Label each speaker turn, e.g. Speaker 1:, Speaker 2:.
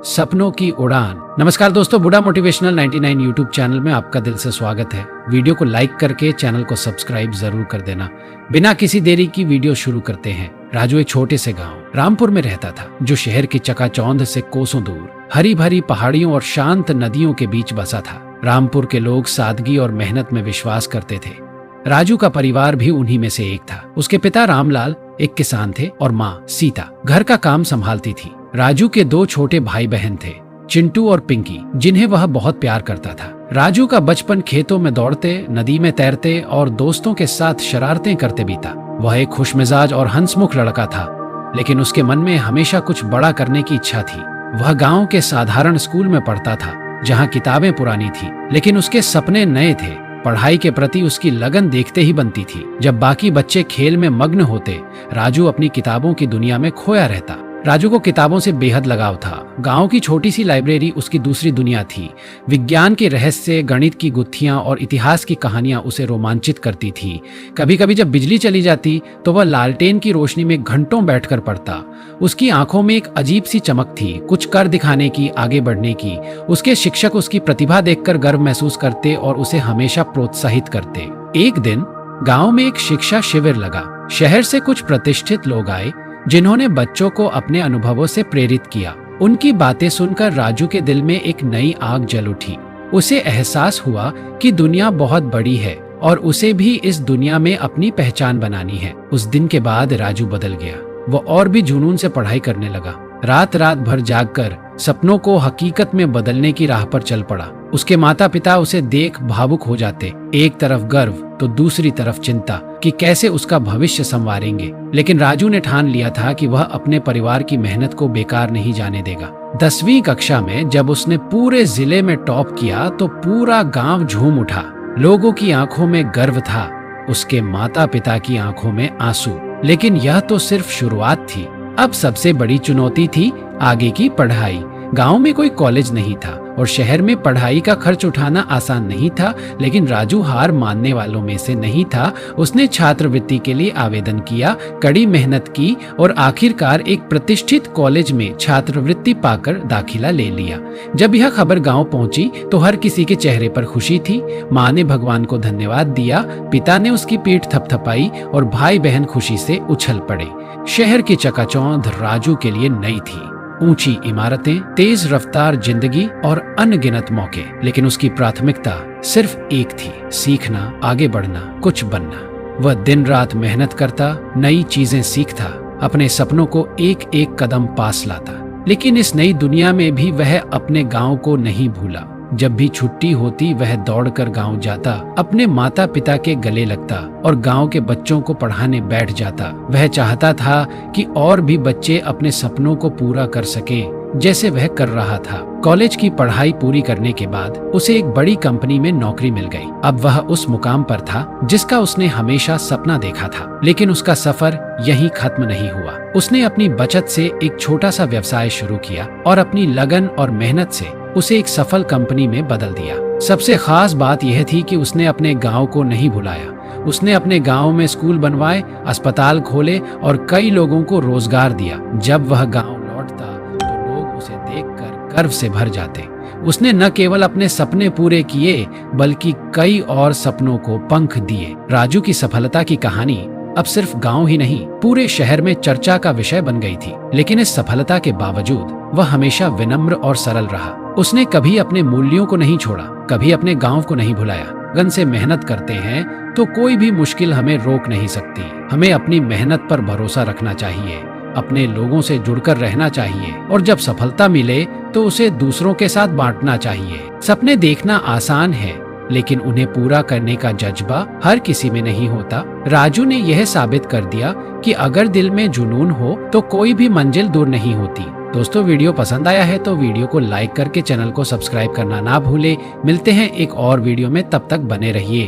Speaker 1: सपनों की उड़ान। नमस्कार दोस्तों, बुढ़ा मोटिवेशनल 99 यूट्यूब चैनल में आपका दिल से स्वागत है। वीडियो को लाइक करके चैनल को सब्सक्राइब जरूर कर देना। बिना किसी देरी की वीडियो शुरू करते हैं। राजू एक छोटे से गांव रामपुर में रहता था, जो शहर की चकाचौंध से कोसों दूर हरी भरी पहाड़ियों और शांत नदियों के बीच बसा था। रामपुर के लोग सादगी और मेहनत में विश्वास करते थे। राजू का परिवार भी उन्हीं में से एक था। उसके पिता रामलाल एक किसान थे और माँ सीता घर का काम संभालती थी। राजू के दो छोटे भाई बहन थे, चिंटू और पिंकी, जिन्हें वह बहुत प्यार करता था। राजू का बचपन खेतों में दौड़ते, नदी में तैरते और दोस्तों के साथ शरारतें करते बीता। वह एक खुशमिजाज और हंसमुख लड़का था, लेकिन उसके मन में हमेशा कुछ बड़ा करने की इच्छा थी। वह गांव के साधारण स्कूल में पढ़ता था, जहां किताबें पुरानी थी, लेकिन उसके सपने नए थे। पढ़ाई के प्रति उसकी लगन देखते ही बनती थी। जब बाकी बच्चे खेल में मग्न होते, राजू अपनी किताबों की दुनिया में खोया रहता। राजू को किताबों से बेहद लगाव था। गांव की छोटी सी लाइब्रेरी उसकी दूसरी दुनिया थी। विज्ञान के रहस्य, गणित की गुत्थियां और इतिहास की कहानियां उसे रोमांचित करती थी। कभी कभी जब बिजली चली जाती तो वह लालटेन की रोशनी में घंटों बैठकर पढ़ता। उसकी आंखों में एक अजीब सी चमक थी, कुछ कर दिखाने की, आगे बढ़ने की। उसके शिक्षक उसकी प्रतिभा देखकर गर्व महसूस करते और उसे हमेशा प्रोत्साहित करते। एक दिन गांव में एक शिक्षा शिविर लगा। शहर से कुछ प्रतिष्ठित लोग आए, जिन्होंने बच्चों को अपने अनुभवों से प्रेरित किया। उनकी बातें सुनकर राजू के दिल में एक नई आग जल उठी। उसे एहसास हुआ कि दुनिया बहुत बड़ी है और उसे भी इस दुनिया में अपनी पहचान बनानी है। उस दिन के बाद राजू बदल गया। वो और भी जुनून से पढ़ाई करने लगा। रात रात भर जागकर सपनों को हकीकत में बदलने की राह पर चल पड़ा। उसके माता पिता उसे देख भावुक हो जाते। एक तरफ गर्व तो दूसरी तरफ चिंता कि कैसे उसका भविष्य संवारेंगे। लेकिन राजू ने ठान लिया था कि वह अपने परिवार की मेहनत को बेकार नहीं जाने देगा। 10वीं कक्षा में जब उसने पूरे जिले में टॉप किया तो पूरा गांव झूम उठा। लोगों की आंखों में गर्व था, उसके माता पिता की आंखों में आंसू। लेकिन यह तो सिर्फ शुरुआत थी। अब सबसे बड़ी चुनौती थी आगे की पढ़ाई। गांव में कोई कॉलेज नहीं था और शहर में पढ़ाई का खर्च उठाना आसान नहीं था। लेकिन राजू हार मानने वालों में से नहीं था। उसने छात्रवृत्ति के लिए आवेदन किया, कड़ी मेहनत की और आखिरकार एक प्रतिष्ठित कॉलेज में छात्रवृत्ति पाकर दाखिला ले लिया। जब यह खबर गांव पहुंची तो हर किसी के चेहरे पर खुशी थी। माँ ने भगवान को धन्यवाद दिया, पिता ने उसकी पीठ थपथपाई और भाई बहन खुशी से उछल पड़े। शहर की चकाचौंध राजू के लिए नई थी। ऊंची इमारतें, तेज रफ्तार जिंदगी और अनगिनत मौके। लेकिन उसकी प्राथमिकता सिर्फ एक थी, सीखना, आगे बढ़ना, कुछ बनना। वह दिन रात मेहनत करता, नई चीजें सीखता, अपने सपनों को एक एक कदम पास लाता। लेकिन इस नई दुनिया में भी वह अपने गांव को नहीं भूला। जब भी छुट्टी होती वह दौड़कर गांव जाता, अपने माता पिता के गले लगता और गांव के बच्चों को पढ़ाने बैठ जाता। वह चाहता था कि और भी बच्चे अपने सपनों को पूरा कर सकें, जैसे वह कर रहा था। कॉलेज की पढ़ाई पूरी करने के बाद उसे एक बड़ी कंपनी में नौकरी मिल गई। अब वह उस मुकाम पर था जिसका उसने हमेशा सपना देखा था। लेकिन उसका सफर यहीं खत्म नहीं हुआ। उसने अपनी बचत से एक छोटा सा व्यवसाय शुरू किया और अपनी लगन और मेहनत से उसे एक सफल कंपनी में बदल दिया। सबसे खास बात यह थी कि उसने अपने गांव को नहीं भुलाया। उसने अपने गांव में स्कूल बनवाए, अस्पताल खोले और कई लोगों को रोजगार दिया। जब वह गांव लौटता तो लोग उसे देखकर गर्व से भर जाते। उसने न केवल अपने सपने पूरे किए, बल्कि कई और सपनों को पंख दिए। राजू की सफलता की कहानी अब सिर्फ गांव ही नहीं, पूरे शहर में चर्चा का विषय बन गई थी। लेकिन इस सफलता के बावजूद वह हमेशा विनम्र और सरल रहा। उसने कभी अपने मूल्यों को नहीं छोड़ा, कभी अपने गांव को नहीं भुलाया। लगन से मेहनत करते हैं तो कोई भी मुश्किल हमें रोक नहीं सकती। हमें अपनी मेहनत पर भरोसा रखना चाहिए, अपने लोगों से जुड़कर रहना चाहिए और जब सफलता मिले तो उसे दूसरों के साथ बांटना चाहिए। सपने देखना आसान है, लेकिन उन्हें पूरा करने का जज्बा हर किसी में नहीं होता। राजू ने यह साबित कर दिया कि अगर दिल में जुनून हो तो कोई भी मंजिल दूर नहीं होती। दोस्तों, वीडियो पसंद आया है तो वीडियो को लाइक करके चैनल को सब्सक्राइब करना ना भूले। मिलते हैं एक और वीडियो में, तब तक बने रहिए।